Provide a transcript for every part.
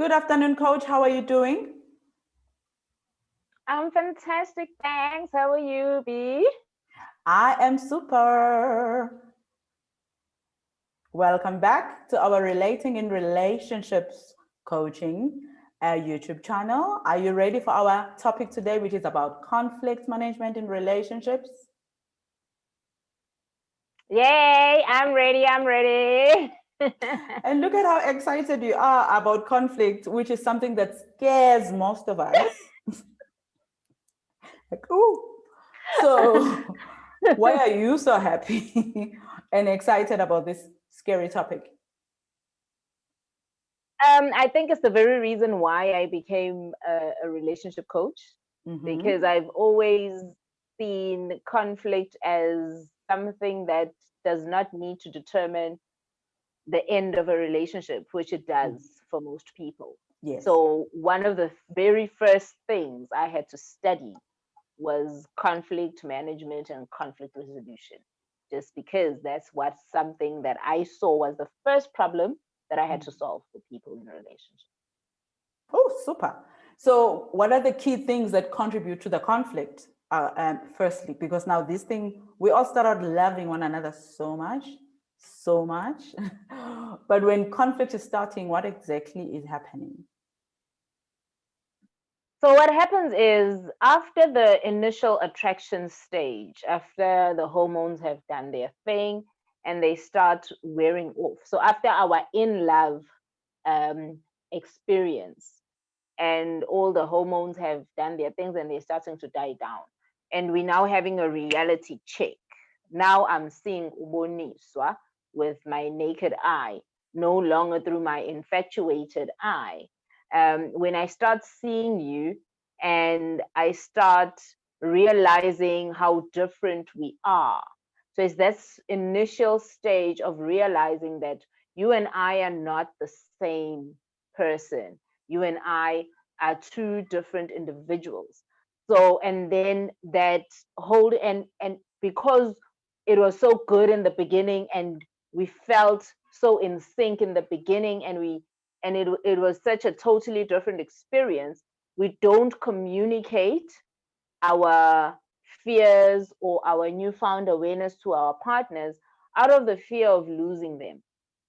Good afternoon, coach. How are you doing? I'm fantastic, thanks. How are you, B? I am super. Welcome back to our Relating in Relationships coaching YouTube channel. Are you ready for our topic today, which is about conflict management in relationships? Yay, I'm ready, I'm ready. And look at how excited you are about conflict, which is something that scares most of us. Like, ooh. So, why are you so happy and excited about this scary topic? I think it's the very reason why I became a relationship coach, because I've always seen conflict as something that does not need to determine the end of a relationship, which it does for most people. Yes. So, one of the very first things I had to study was conflict management and conflict resolution, just because that's what something that I saw was the first problem that I had to solve for people in a relationship. Oh, super. So, what are the key things that contribute to the conflict? Firstly, because now this thing, we all started loving one another so much, so much. But when conflict is starting, what exactly is happening? So what happens is after the initial attraction stage, after the hormones have done their thing and they start wearing off. So after our in love um, experience, and all the hormones have done their things and they're starting to die down. And we're now having a reality check. Now I'm seeing Uboniswa with my naked eye, no longer through my infatuated eye. When I start seeing you and I start realizing how different we are. So it's this initial stage of realizing that you and I are not the same person. You and I are two different individuals. So, and then that hold and because it was so good in the beginning and we felt so in sync in the beginning and it was such a totally different experience, we don't communicate our fears or our newfound awareness to our partners out of the fear of losing them,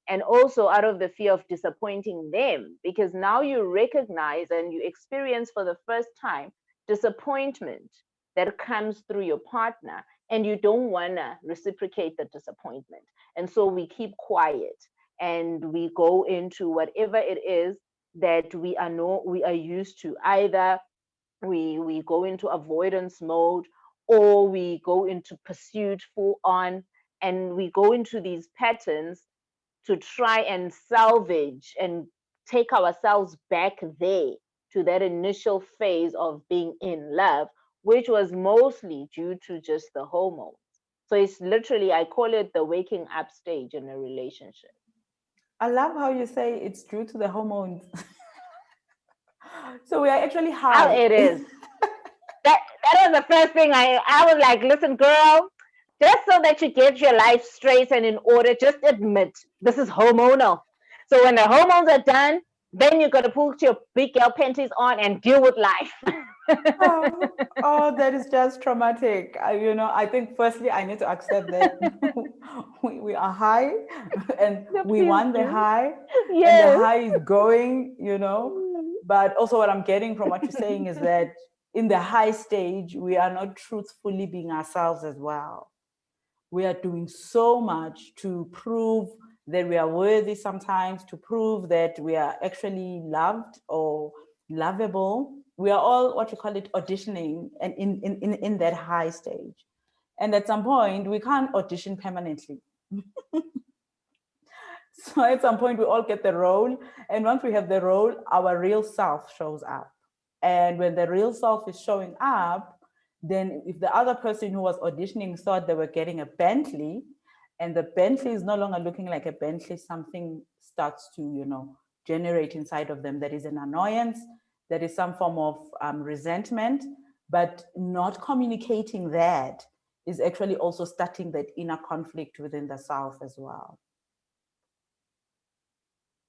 and also out of the fear of disappointing them, because now you recognize and you experience for the first time disappointment that comes through your partner, and you don't want to reciprocate the disappointment, and so we keep quiet and we go into whatever it is that we are used to. Either we go into avoidance mode, or we go into pursuit full on, and we go into these patterns to try and salvage and take ourselves back there to that initial phase of being in love, which was mostly due to just the hormones. So it's literally, I call it the waking up stage in a relationship. I love how you say it's due to the hormones. So, we are actually How high. it is. That was the first thing I was like, listen, girl, just so that you get your life straight and in order, just admit this is hormonal. So when the hormones are done, then you got to put your big girl panties on and deal with life. Oh, that is just traumatic. I think firstly I need to accept that we are high and No, we please want the do. high and the Yes. high is going. But also what I'm getting from what you're saying is that in the high stage, we are not truthfully being ourselves as well. We are doing so much to prove that we are worthy sometimes, to prove that we are actually loved or lovable. We are all what you call it auditioning and in that high stage. And at some point, we can't audition permanently. So at some point, we all get the role. And once we have the role, our real self shows up. And when the real self is showing up, then if the other person who was auditioning thought they were getting a Bentley, and the Bentley is no longer looking like a Bentley, something starts to, generate inside of them. That is an annoyance, that is some form of resentment, but not communicating that is actually also starting that inner conflict within the self as well.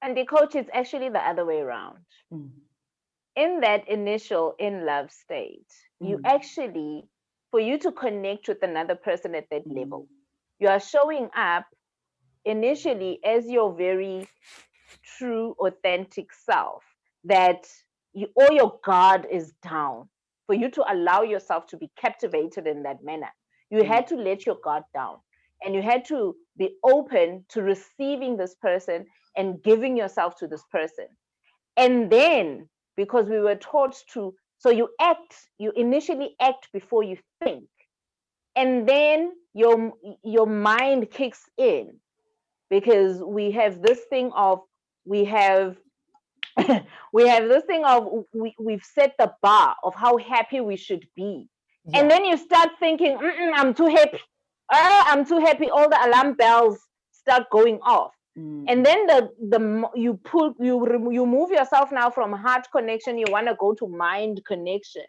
And the coach, it's actually the other way around. Mm. In that initial in love state, you Mm. actually, for you to connect with another person at that Mm. level, you are showing up initially as your very true, authentic self, that all your guard is down. For you to allow yourself to be captivated in that manner, you Mm. had to let your guard down and you had to be open to receiving this person and giving yourself to this person. And then, because we were taught to, so you initially act before you think. And then your mind kicks in, because we have this thing of, we have we have this thing of, we've set the bar of how happy we should be. And Yeah. then you start thinking, I'm too happy. I'm too happy. All the alarm bells start going off. Mm. And then you move yourself now from heart connection, you want to go to mind connection.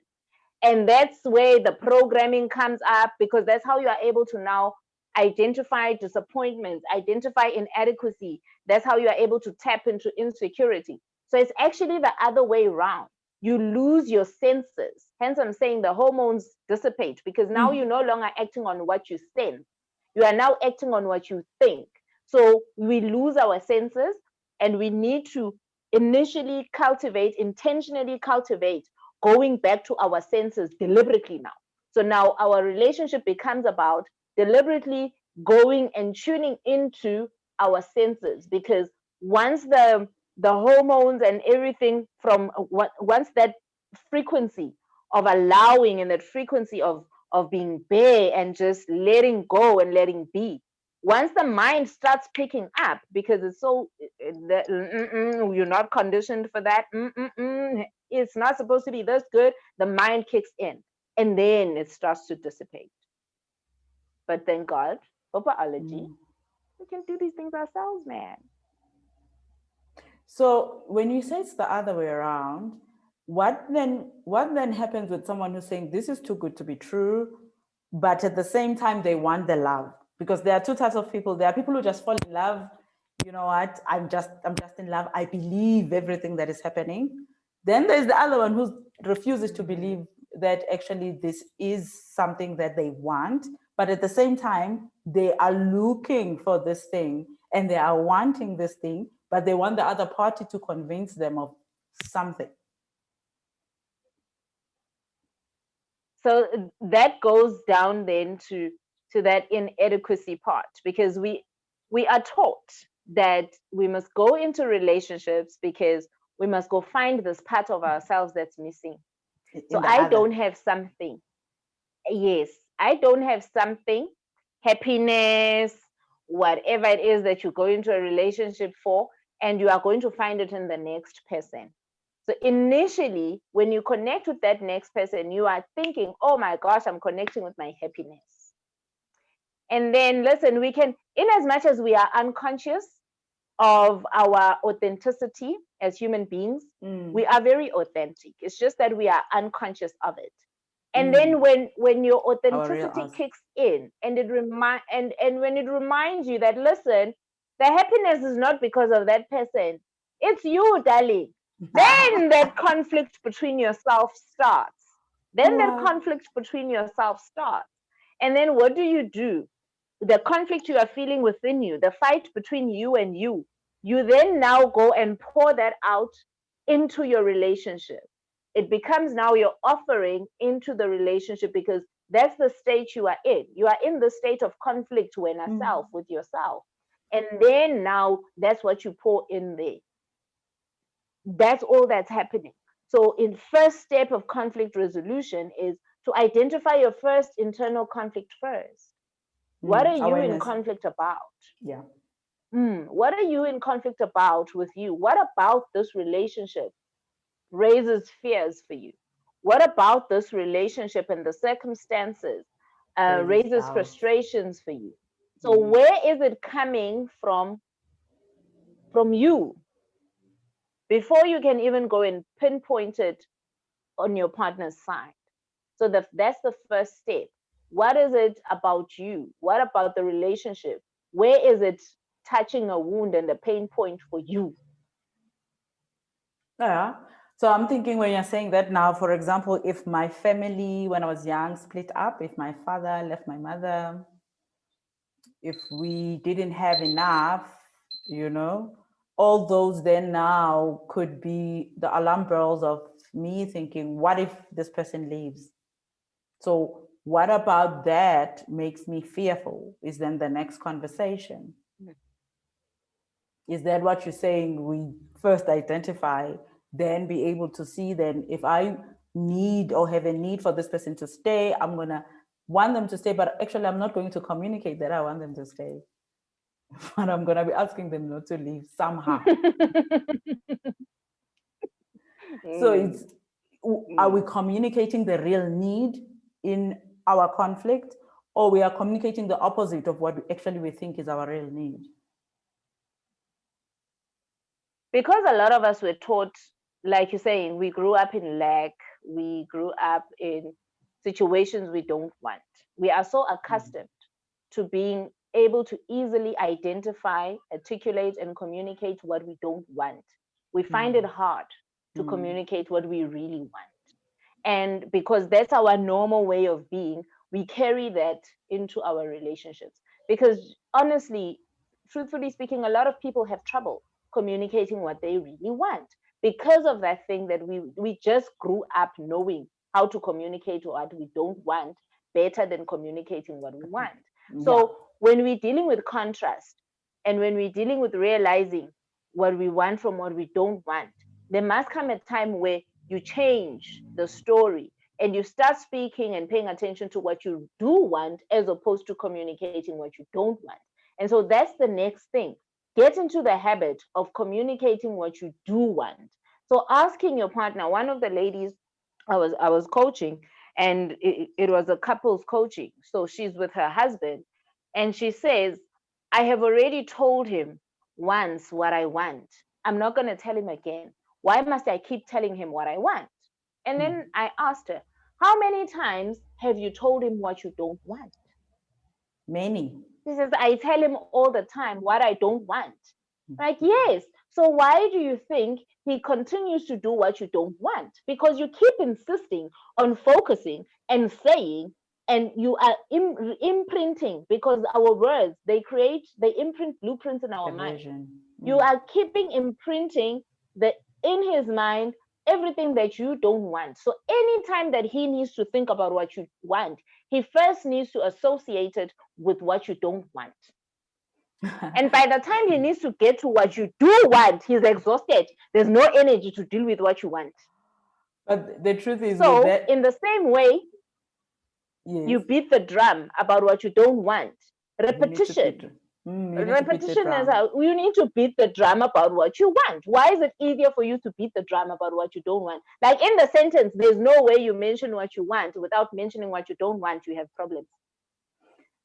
And that's where the programming comes up, because that's how you are able to now identify disappointments, identify inadequacy. That's how you are able to tap into insecurity. So it's actually the other way around. You lose your senses. Hence, I'm saying the hormones dissipate, because now Mm. you're no longer acting on what you sense. You are now acting on what you think. So we lose our senses, and we need to initially cultivate, intentionally cultivate going back to our senses deliberately now. So now our relationship becomes about deliberately going and tuning into our senses, because once the hormones and everything from once that frequency of allowing, and that frequency of being bare and just letting go and letting be, once the mind starts picking up, because it's so you're not conditioned for that, it's not supposed to be this good, the mind kicks in, and then it starts to dissipate. But thank God for biology, Mm. we can do these things ourselves, man. So when you say it's the other way around, what then happens with someone who's saying this is too good to be true, but at the same time they want the love? Because there are two types of people. There are people who just fall in love. You know what? I'm just in love. I believe everything that is happening. Then there's the other one who refuses to believe that actually this is something that they want, but at the same time they are looking for this thing and they are wanting this thing, but they want the other party to convince them of something. So that goes down then to that inadequacy part, because we are taught that we must go into relationships because we must go find this part of ourselves that's missing. So In the I other. don't have something. Yes, I don't have something, happiness, whatever it is that you go into a relationship for, and you are going to find it in the next person. So initially, when you connect with that next person, you are thinking, oh my gosh, I'm connecting with my happiness. And then, listen, we can, in as much as we are unconscious of our authenticity as human beings, we Mm. are very authentic. It's just that we are unconscious of it. And Mm. then when your Our real authenticity us. kicks in, and and when it reminds you that, listen, the happiness is not because of that person, it's you, darling. Then that conflict between yourself starts. Then that Wow. conflict between yourself starts. And then what do? The conflict you are feeling within you, the fight between you and you then now go and pour that out into your relationship. It becomes now your offering into the relationship, because that's the state you are in. You are in the state of conflict when a Mm. self with yourself. And then now that's what you pour in there. That's all that's happening. So in first step of conflict resolution is to identify your first internal conflict first. What Mm. are you in Awareness. conflict about? Yeah. What are you in conflict about with you? What about this relationship raises fears for you? What about this relationship and the circumstances Raises raises doubt. frustrations for you? So Mm. where is it coming from you, before you can even go and pinpoint it on your partner's side? So that's the first step. What is it about you? What about the relationship? Where is it touching a wound and a pain point for you? Yeah. So I'm thinking when you're saying that now, for example, if my family, when I was young, split up, if my father left my mother, if we didn't have enough, you know, all those then now could be the alarm bells of me thinking, what if this person leaves? So, what about that makes me fearful? Is then the next conversation. Is that what you're saying? We first identify, then be able to see. Then, if I need or have a need for this person to stay, I'm gonna want them to stay, but actually, I'm not going to communicate that I want them to stay. But I'm gonna be asking them not to leave somehow. So Mm, it's, are we mm. communicating the real need in our conflict, or we are communicating the opposite of what actually we think is our real need? Because a lot of us were taught, like you're saying, we grew up in lack, we grew up in situations we don't want. We are so accustomed to being able to easily identify, articulate, and communicate what we don't want. We find it hard to Mm. communicate what we really want. And because that's our normal way of being, we carry that into our relationships. Because honestly, truthfully speaking, a lot of people have trouble communicating what they really want because of that thing that we just grew up knowing how to communicate what we don't want better than communicating what we want. Yeah. So when we're dealing with contrast and when we're dealing with realizing what we want from what we don't want, there must come a time where you change the story and you start speaking and paying attention to what you do want as opposed to communicating what you don't want. And so that's the next thing. Get into the habit of communicating what you do want. So asking your partner, one of the ladies I was coaching, and it was a couples coaching. So she's with her husband, and she says, I have already told him once what I want. I'm not going to tell him again. Why must I keep telling him what I want? And then I asked her, how many times have you told him what you don't want? Many. She says, I tell him all the time what I don't want. Like, yes. So why do you think he continues to do what you don't want? Because you keep insisting on focusing and saying, and you are imprinting, because our words, they imprint blueprints in our The mind. vision. You are keeping imprinting the in his mind everything that you don't want. So anytime that he needs to think about what you want, he first needs to associate it with what you don't want. And by the time he needs to get to what you do want, he's exhausted. There's no energy to deal with what you want. But the truth is, with So, that, in the same way, yes, you beat the drum about what you don't want. you need to beat. Repetition. You need to beat the Repetition is drum. how you need to beat the drum about what you want. Why is it easier for you to beat the drum about what you don't want? Like in the sentence, there's no way you mention what you want without mentioning what you don't want. You have problems.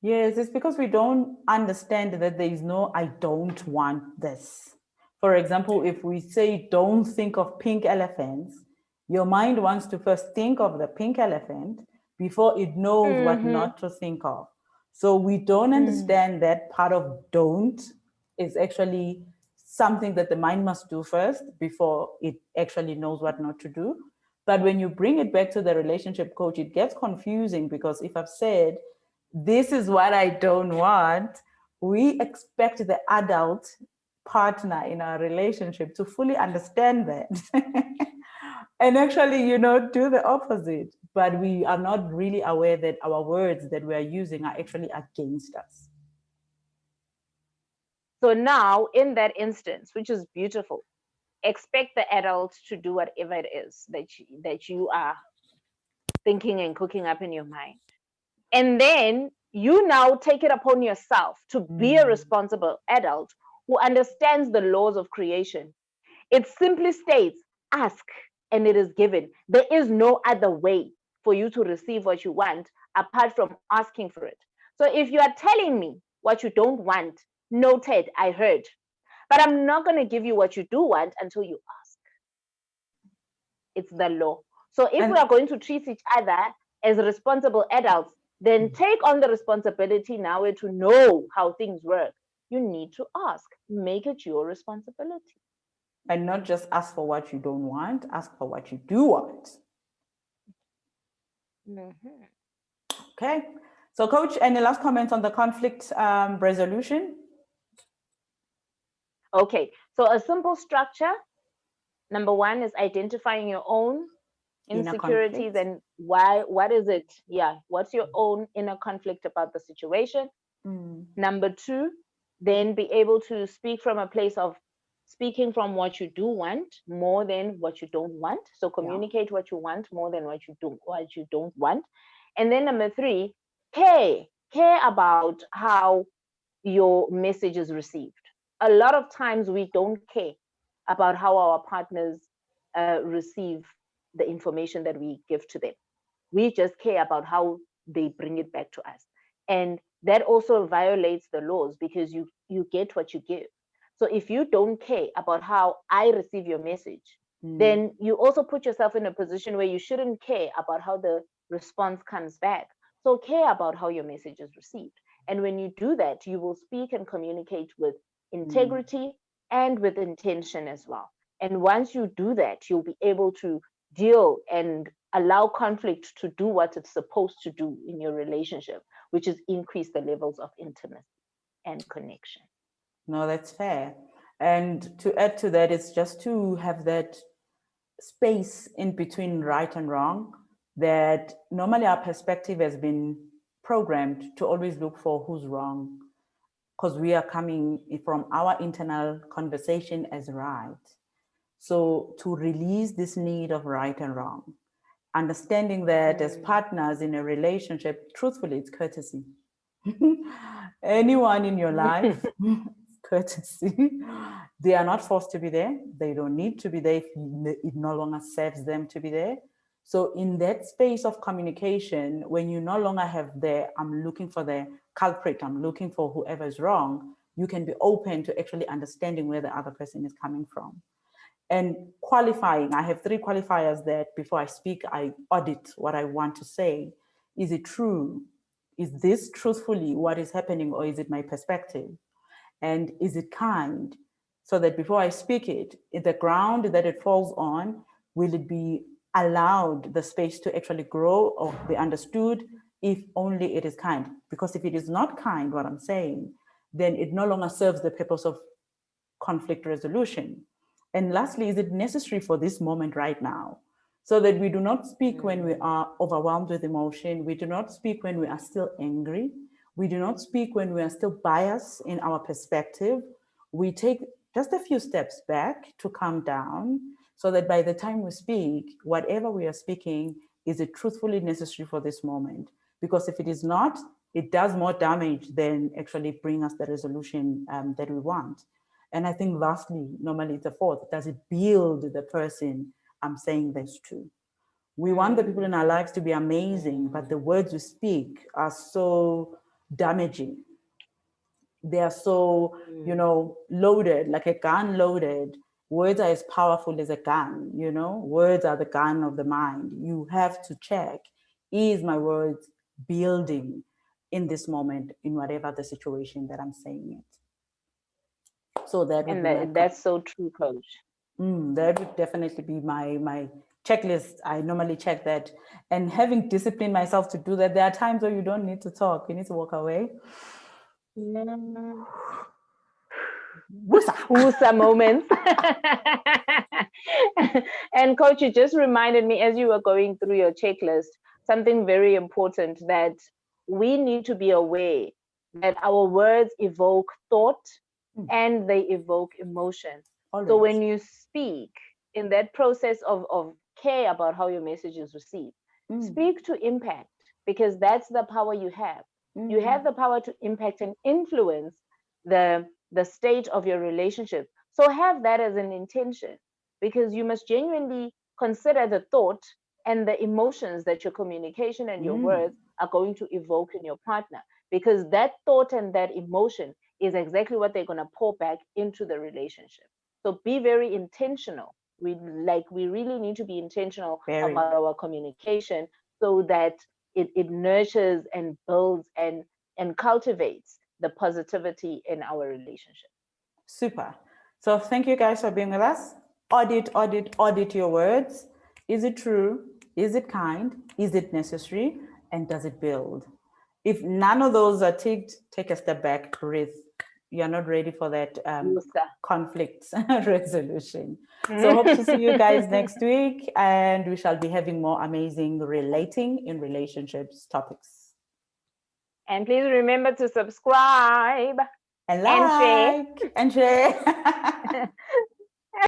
Yes, it's because we don't understand that there is no I don't want this. For example, if we say don't think of pink elephants, your mind wants to first think of the pink elephant before it knows what Mm-hmm. not to think of. So we don't Mm. understand that part of don't is actually something that the mind must do first before it actually knows what not to do. But when you bring it back to the relationship coach, it gets confusing because if I've said, this is what I don't want, we expect the adult partner in our relationship to fully understand that and actually, do the opposite. But we are not really aware that our words that we are using are actually against us. So now, in that instance, which is beautiful, expect the adult to do whatever it is that you are thinking and cooking up in your mind. And then you now take it upon yourself to be a Mm. responsible adult who understands the laws of creation. It simply states, ask and it is given. There is no other way for you to receive what you want apart from asking for it. So if you are telling me what you don't want, noted, I heard. But I'm not going to give you what you do want until you ask. It's the law. So if we And are going to treat each other as responsible adults, then take on the responsibility now to know how things work. You need to ask. Make it your responsibility. And not just ask for what you don't want, ask for what you do want. Mm-hmm. Okay. So, Coach, any last comments on the conflict resolution? Okay, so a simple structure. Number one is identifying your own Inner insecurities conflict. and why, what is it? Yeah, what's your own inner conflict about the situation? Mm. Number two, then be able to speak from a place of speaking from what you do want more than what you don't want. So Yeah. communicate what you want more than what you don't want. And then number three, care about how your message is received. A lot of times we don't care about how our partners receive the information that we give to them. We just care about how they bring it back to us. And that also violates the laws because you get what you give. So if you don't care about how I receive your message, Mm. then you also put yourself in a position where you shouldn't care about how the response comes back. So care about how your message is received. And when you do that, you will speak and communicate with Mm. integrity and with intention as well. And once you do that, you'll be able to deal and allow conflict to do what it's supposed to do in your relationship, which is increase the levels of intimacy and connection. No, that's fair. And to add to that, it's just to have that space in between right and wrong, that normally our perspective has been programmed to always look for who's wrong, because we are coming from our internal conversation as right. So to release this need of right and wrong, understanding that as partners in a relationship, truthfully, it's courtesy. Anyone in your life, courtesy. They are not forced to be there. They don't need to be there if it no longer serves them to be there. So in that space of communication, when you no longer have the, I'm looking for the culprit, I'm looking for whoever is wrong, you can be open to actually understanding where the other person is coming from. And qualifying, I have three qualifiers that before I speak, I audit what I want to say. Is it true? Is this truthfully what is happening, or is it my perspective? And is it kind? So that before I speak it, in the ground that it falls on, will it be allowed the space to actually grow or be understood, if only it is kind? Because if it is not kind, what I'm saying, then it no longer serves the purpose of conflict resolution. And lastly, is it necessary for this moment right now? So that we do not speak when we are overwhelmed with emotion. We do not speak when we are still angry. We do not speak when we are still biased in our perspective. We take just a few steps back to calm down, so that by the time we speak, whatever we are speaking, is it truthfully necessary for this moment? Because if it is not, it does more damage than actually bring us the resolution that we want. And I think lastly, normally it's a fourth, does it build the person I'm saying this to? We want the people in our lives to be amazing, but the words we speak are so damaging. They are so, loaded, like a gun loaded. Words are as powerful as a gun, words are the gun of the mind. You have to check, is my words building in this moment, in whatever the situation that I'm saying it? So that would And be my that's so true, coach. that would definitely be my checklist. I normally check that, and having disciplined myself to do that. There are times where you don't need to talk; you need to walk away. Wusa moments. And coach, you just reminded me as you were going through your checklist, something very important, that we need to be aware that our words evoke thought and they evoke emotion. So Always. when you speak in that process of care about how your message is received, speak to impact, because that's the power you have. You have the power to impact and influence the state of your relationship. So have that as an intention, because you must genuinely consider the thought and the emotions that your communication and your words are going to evoke in your partner, because that thought and that emotion is exactly what they're going to pour back into the relationship. So be very intentional. We really need to be intentional Very. about our communication, so that it nurtures and builds and cultivates the positivity in our relationship. Super. So thank you guys for being with us. audit your words. Is it true? Is it kind? Is it necessary? And does it build? If none of those are ticked, take a step back, breathe. You're not ready for that conflict resolution. So hope to see you guys next week, and we shall be having more amazing relating in relationships topics. And please remember to subscribe And and share. like and share.